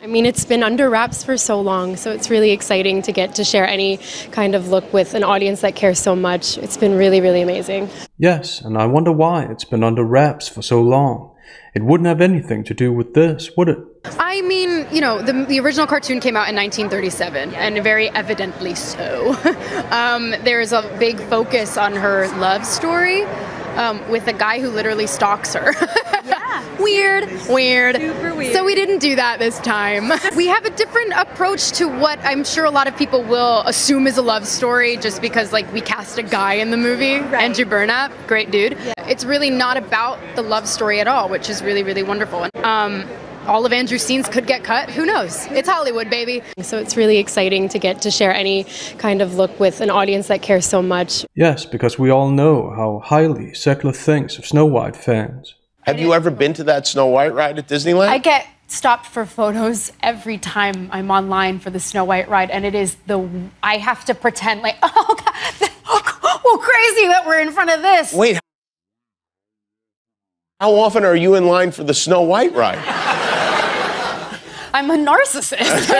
I mean, it's been under wraps for so long, so it's really exciting to get to share any kind of look with an audience that cares so much. It's been really, really amazing. Yes, and I wonder why it's been under wraps for so long. It wouldn't have anything to do with this, would it? I mean, you know, the original cartoon came out in 1937, and very evidently so. There's a big focus on her love story with a guy who literally stalks her. Yeah. Weird. Super weird. So we didn't do that this time. We have a different approach to what I'm sure a lot of people will assume is a love story just because, like, we cast a guy in the movie, right. Andrew Burnap, great dude. Yeah. It's really not about the love story at all, which is really, really wonderful. All of Andrew's scenes could get cut. Who knows? It's Hollywood, baby. So it's really exciting to get to share any kind of look with an audience that cares so much. Yes, because we all know how highly Zegler thinks of Snow White fans. Have you ever been to that Snow White ride at Disneyland? I get stopped for photos every time I'm online for the Snow White ride, and it is I have to pretend like, oh God, well, crazy that we're in front of this. Wait, how often are you in line for the Snow White ride? I'm a narcissist.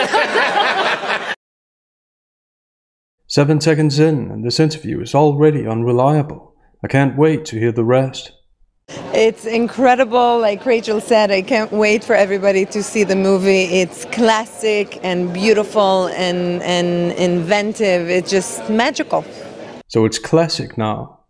7 seconds in, and this interview is already unreliable. I can't wait to hear the rest. It's incredible, like Rachel said. I can't wait for everybody to see the movie. It's classic and beautiful and inventive. It's just magical. So it's classic now.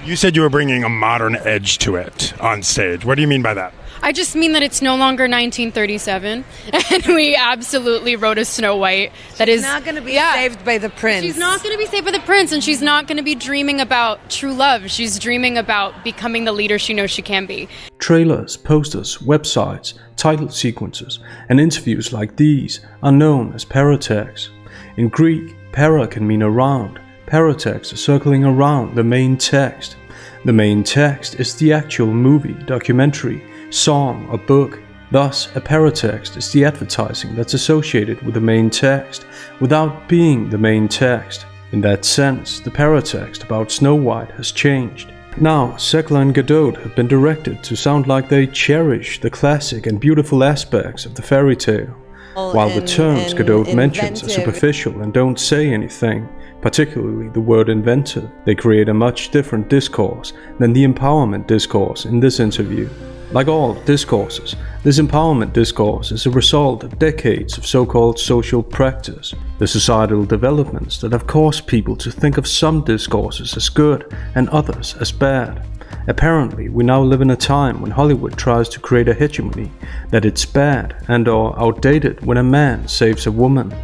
You said you were bringing a modern edge to it on stage. What do you mean by that? I just mean that it's no longer 1937, and we absolutely wrote a Snow White that is not going to be saved by the prince. She's not going to be saved by the prince, and she's not going to be dreaming about true love. She's dreaming about becoming the leader she knows she can be. Trailers, posters, websites, title sequences, and interviews like these are known as Paratex. In Greek, para can mean around. Paratex is circling around the main text. The main text is the actual movie, documentary, song, or book. Thus, a paratext is the advertising that's associated with the main text, without being the main text. In that sense, the paratext about Snow White has changed. Now, Zegler and Gadot have been directed to sound like they cherish the classic and beautiful aspects of the fairy tale, while the terms Gadot mentions are superficial and don't say anything, particularly the word inventive. They create a much different discourse than the empowerment discourse in this interview. Like all discourses, this empowerment discourse is a result of decades of so-called social practice, the societal developments that have caused people to think of some discourses as good and others as bad. Apparently, we now live in a time when Hollywood tries to create a hegemony that it's bad and/or outdated when a man saves a woman.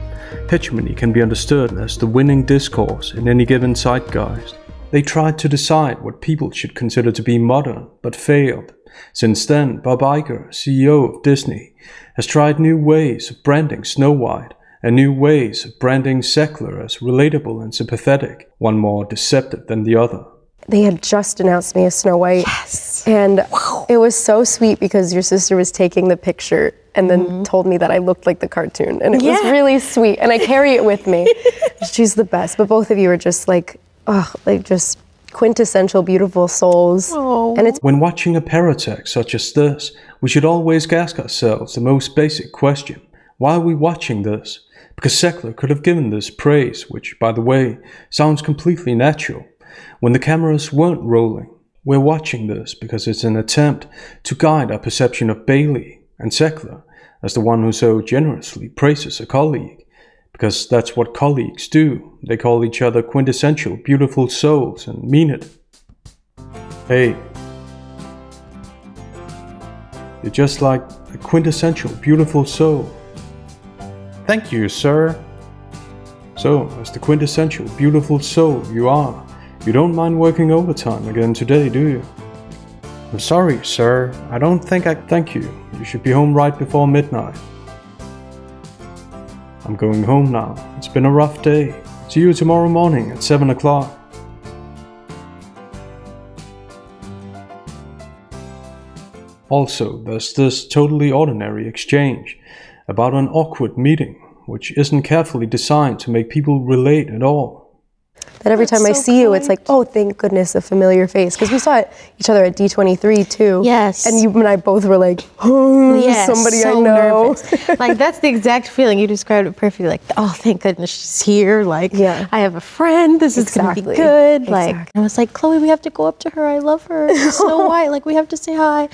Hegemony can be understood as the winning discourse in any given zeitgeist. They tried to decide what people should consider to be modern, but failed. Since then, Bob Iger, CEO of Disney, has tried new ways of branding Snow White and new ways of branding Zegler as relatable and sympathetic, one more deceptive than the other. They had just announced me as Snow White. Yes. And it was so sweet because your sister was taking the picture and then told me that I looked like the cartoon. And it was really sweet. And I carry it with me. She's the best. But both of you are just like, just quintessential beautiful souls. Oh. And it's when watching a paratext such as this, we should always ask ourselves the most basic question. Why are we watching this? Because Zegler could have given this praise, which, by the way, sounds completely natural, when the cameras weren't rolling. We're watching this because it's an attempt to guide our perception of Bailey and Zegler as the one who so generously praises a colleague. Because that's what colleagues do. They call each other quintessential beautiful souls and mean it. Hey, you're just like a quintessential beautiful soul. Thank you, sir. So, as the quintessential beautiful soul you are, you don't mind working overtime again today, do you? I'm sorry, sir. I don't think I... Thank you. You should be home right before midnight. I'm going home now. It's been a rough day. See you tomorrow morning at 7 o'clock. Also, there's this totally ordinary exchange about an awkward meeting, which isn't carefully designed to make people relate at all. That every time I see you, it's like, oh, thank goodness, a familiar face. Because we saw each other at D23 too. Yes. And you and I both were like, oh, yes, somebody so I know. Nervous. Like, that's the exact feeling. You described it perfectly. Like, oh, thank goodness she's here. Like, yeah. I have a friend. This is going to be good. Like, I was like, Chloe, we have to go up to her. I love her. Snow White. Like, we have to say hi.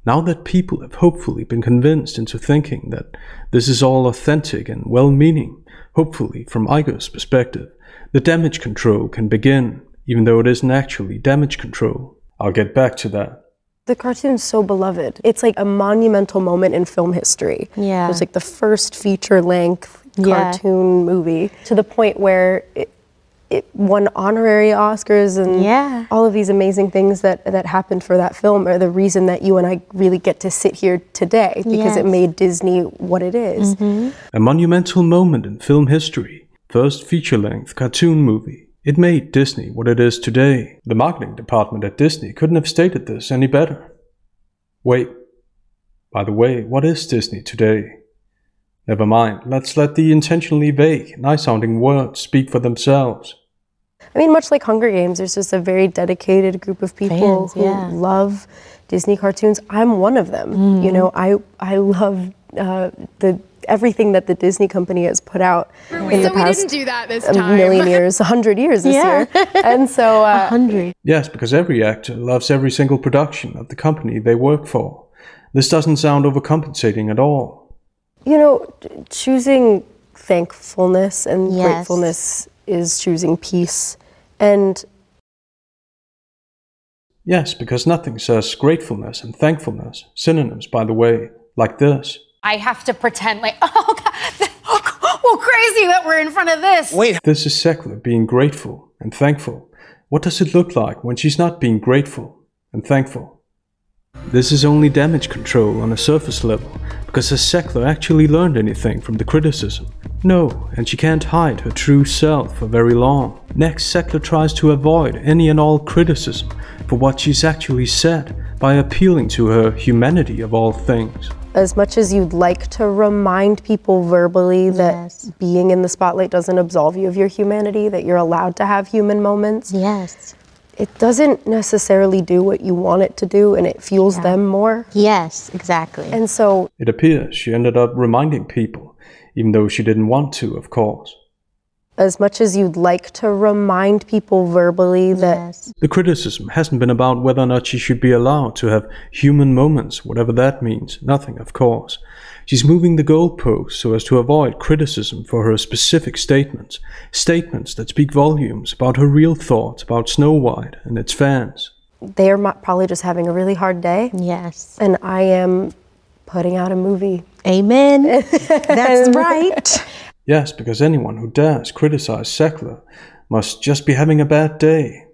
Now that people have hopefully been convinced into thinking that this is all authentic and well-meaning, hopefully from Iger's perspective, the damage control can begin, even though it isn't actually damage control. I'll get back to that. The cartoon's so beloved. It's like a monumental moment in film history. Yeah. It was like the first feature-length cartoon movie, to the point where it won honorary Oscars and all of these amazing things that happened for that film are the reason that you and I really get to sit here today, because it made Disney what it is. A monumental moment in film history. First feature-length cartoon movie. It made Disney what it is today. The marketing department at Disney couldn't have stated this any better. Wait. By the way, what is Disney today? Never mind, let's let the intentionally vague, nice-sounding words speak for themselves. I mean, much like Hunger Games, there's just a very dedicated group of people who love Disney cartoons. I'm one of them. You know, I love everything that the Disney company has put out in the past we didn't do that this time. million years, 100 years this year. And so 100. Yes, because every actor loves every single production of the company they work for. This doesn't sound overcompensating at all. You know, choosing thankfulness and gratefulness is choosing peace. And yes, because nothing says gratefulness and thankfulness, synonyms by the way, like this. I have to pretend like, oh, God, well, crazy that we're in front of this. Wait. This is Zegler being grateful and thankful. What does it look like when she's not being grateful and thankful? This is only damage control on a surface level, because has Zegler actually learned anything from the criticism? No, and she can't hide her true self for very long. Next, Zegler tries to avoid any and all criticism for what she's actually said by appealing to her humanity of all things. As much as you'd like to remind people verbally that being in the spotlight doesn't absolve you of your humanity, that you're allowed to have human moments, it doesn't necessarily do what you want it to do, and it fuels them more. Yes, exactly. And so it appears she ended up reminding people, even though she didn't want to, of course. As much as you'd like to remind people verbally that the criticism hasn't been about whether or not she should be allowed to have human moments, whatever that means. Nothing, of course. She's moving the goalposts so as to avoid criticism for her specific statements. Statements that speak volumes about her real thoughts about Snow White and its fans. They are probably just having a really hard day. Yes. And I am putting out a movie. Amen. That's right. Yes, because anyone who dares criticize Zegler must just be having a bad day.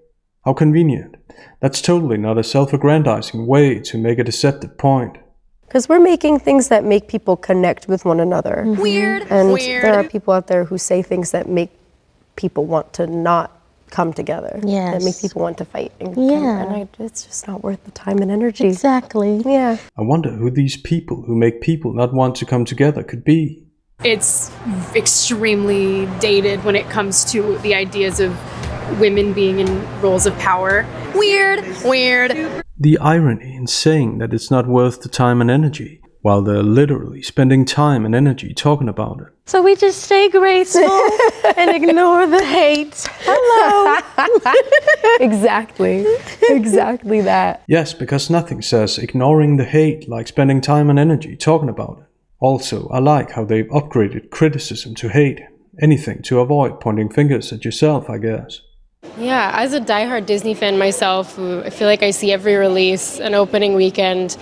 How convenient. That's totally not a self-aggrandizing way to make a deceptive point. Because we're making things that make people connect with one another. Weird. And there are people out there who say things that make people want to not come together. That make people want to fight. And it's just not worth the time and energy. Exactly. Yeah. I wonder who these people who make people not want to come together could be. It's extremely dated when it comes to the ideas of women being in roles of power. Weird. The irony in saying that it's not worth the time and energy, while they're literally spending time and energy talking about it. So we just stay graceful and ignore the hate. Hello. Exactly that. Yes, because nothing says ignoring the hate like spending time and energy talking about it. Also, I like how they've upgraded criticism to hate. Anything to avoid pointing fingers at yourself, I guess. Yeah, as a diehard Disney fan myself, I feel like I see every release, an opening weekend.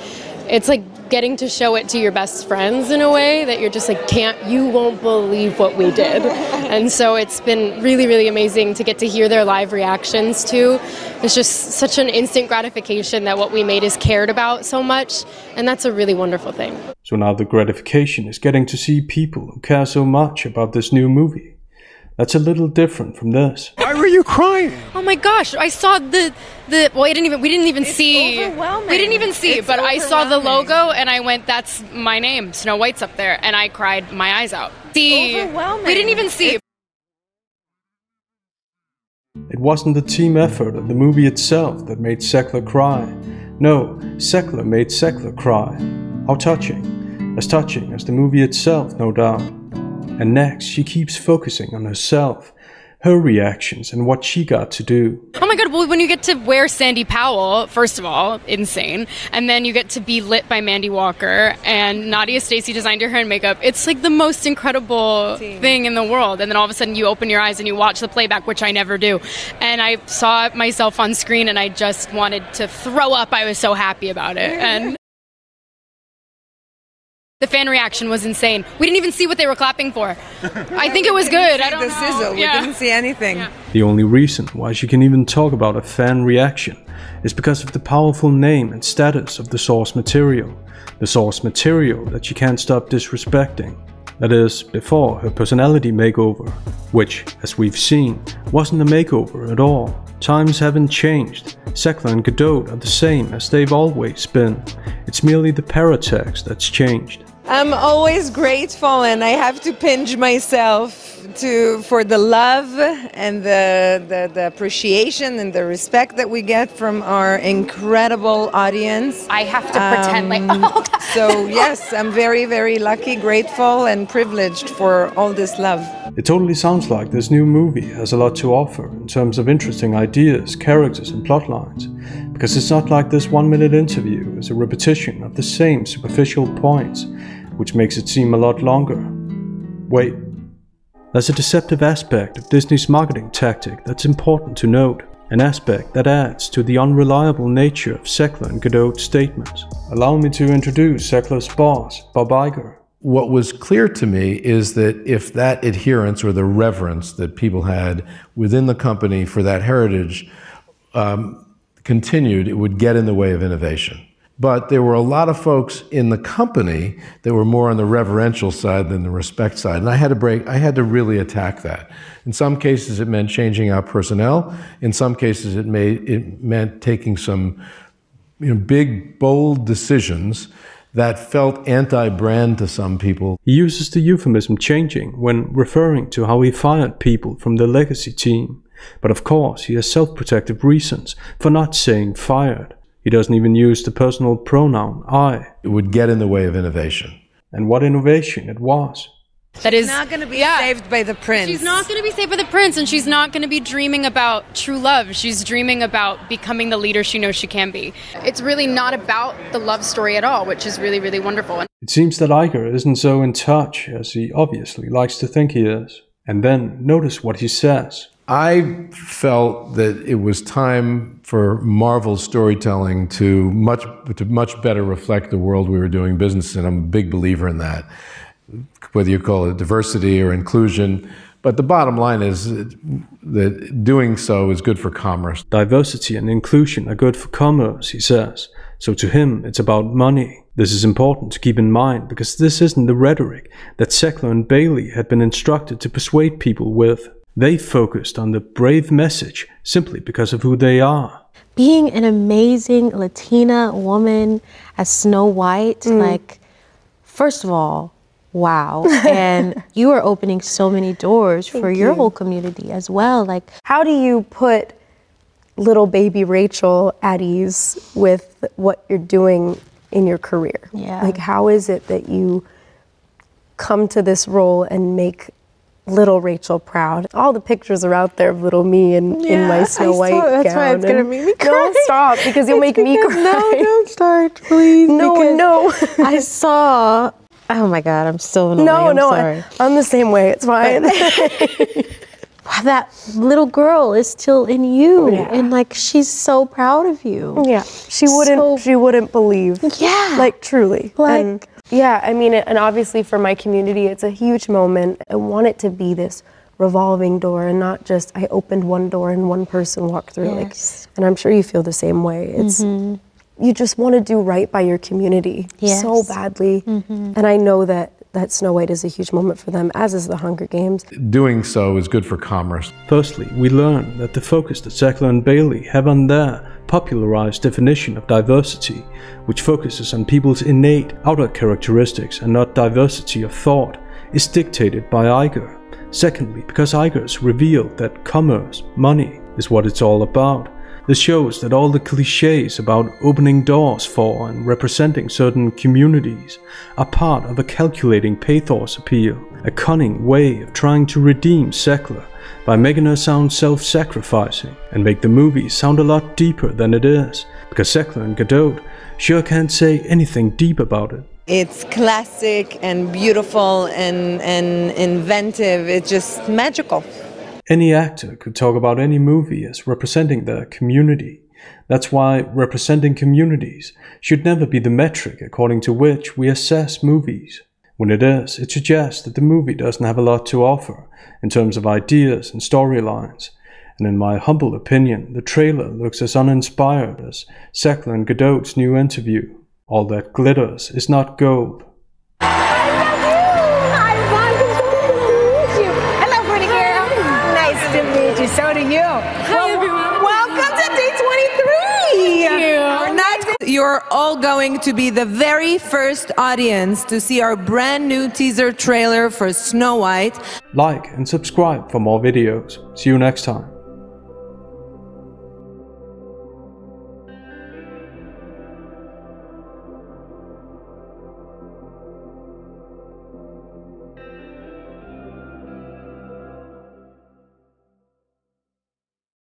It's like getting to show it to your best friends in a way that you're just like, you won't believe what we did. And so it's been really, really amazing to get to hear their live reactions too. It's just such an instant gratification that what we made is cared about so much, and that's a really wonderful thing. So now the gratification is getting to see people who care so much about this new movie. That's a little different from this. Why were you crying? Oh my gosh, I saw the well, we didn't even see. We didn't even see, but I saw the logo and I went, that's my name. Snow White's up there, and I cried my eyes out. We didn't even see. wasn't the team effort of the movie itself that made Zegler cry. No, Zegler made Zegler cry. How touching as the movie itself, no doubt. And next, she keeps focusing on herself, her reactions, and what she got to do. Oh my god, well, when you get to wear Sandy Powell, first of all, insane. And then you get to be lit by Mandy Walker, and Nadia Stacey designed your hair and makeup. It's like the most incredible thing in the world. And then all of a sudden you open your eyes and you watch the playback, which I never do. And I saw myself on screen and I just wanted to throw up. I was so happy about it. And the fan reaction was insane. We didn't even see what they were clapping for. I think it was good. I don't know. Sizzle. We didn't see anything. Yeah. The only reason why she can even talk about a fan reaction is because of the powerful name and status of the source material. The source material that she can't stop disrespecting. That is, before her personality makeover, which, as we've seen, wasn't a makeover at all. Times haven't changed. Zegler and Gadot are the same as they've always been. It's merely the Paratex that's changed. I'm always grateful, and I have to pinch myself for the love and the appreciation and the respect that we get from our incredible audience. I have to pretend like, oh God. So yes, I'm very, very lucky, grateful, and privileged for all this love. It totally sounds like this new movie has a lot to offer in terms of interesting ideas, characters and plot lines, because it's not like this 1-minute interview is a repetition of the same superficial points, which makes it seem a lot longer. Wait, there's a deceptive aspect of Disney's marketing tactic that's important to note, an aspect that adds to the unreliable nature of Zegler and Gadot's statements. Allow me to introduce Zegler's boss, Bob Iger. What was clear to me is that if that adherence or the reverence that people had within the company for that heritage continued, it would get in the way of innovation. But there were a lot of folks in the company that were more on the reverential side than the respect side. And I had to really attack that. In some cases, it meant changing out personnel. In some cases, it meant taking some big, bold decisions that felt anti-brand to some people. He uses the euphemism changing when referring to how he fired people from the legacy team. But of course, he has self-protective reasons for not saying fired. He doesn't even use the personal pronoun I. It would get in the way of innovation. And what innovation it was. That is She's not going to be saved by the prince. She's not going to be saved by the prince, and she's not going to be dreaming about true love. She's dreaming about becoming the leader she knows she can be. It's really not about the love story at all, which is really, really wonderful. It seems that Iger isn't so in touch as he obviously likes to think he is. And then notice what he says. I felt that it was time for Marvel storytelling to much better reflect the world we were doing business in. I'm a big believer in that, whether you call it diversity or inclusion. But the bottom line is that doing so is good for commerce. Diversity and inclusion are good for commerce, he says. So to him, it's about money. This is important to keep in mind because this isn't the rhetoric that Zegler and Bailey had been instructed to persuade people with. They focused on the brave message simply because of who they are. Being an amazing Latina woman as Snow White, like, first of all, wow. And you are opening so many doors for your whole community as well. Like, how do you put little baby Rachel at ease with what you're doing in your career? Yeah. Like, how is it that you come to this role and make little Rachel proud? All the pictures are out there of little me in my Snow White gown. That's why it's gonna make me cry. No, stop, because you'll make me cry. No, don't start, please. No. I saw. Oh my God, I'm so annoying. I'm sorry. I'm the same way. It's fine. That little girl is still in you, and like she's so proud of you. Yeah, she wouldn't believe. Yeah, like truly. Like. And, yeah, I mean, and obviously for my community, it's a huge moment. I want it to be this revolving door and not just I opened one door and one person walked through. Yes. And I'm sure you feel the same way. It's you just want to do right by your community so badly. And I know that Snow White is a huge moment for them, as is the Hunger Games. Doing so is good for commerce. Firstly, we learn that the focus that Zegler and Bailey have on their popularized definition of diversity, which focuses on people's innate outer characteristics and not diversity of thought, is dictated by Iger. Secondly, because Iger's revealed that commerce, money, is what it's all about. This shows that all the cliches about opening doors for and representing certain communities are part of a calculating pathos appeal, a cunning way of trying to redeem Zegler by making her sound self-sacrificing and make the movie sound a lot deeper than it is, because Zegler and Gadot sure can't say anything deep about it. It's classic and beautiful and inventive. It's just magical. Any actor could talk about any movie as representing their community. That's why representing communities should never be the metric according to which we assess movies. When it is, it suggests that the movie doesn't have a lot to offer in terms of ideas and storylines. And in my humble opinion, the trailer looks as uninspired as Zegler and Gadot's new interview. All that glitters is not gold. So do you. Hi, everyone. Welcome to day 23. Thank you. You're all going to be the very first audience to see our brand new teaser trailer for Snow White. Like and subscribe for more videos. See you next time.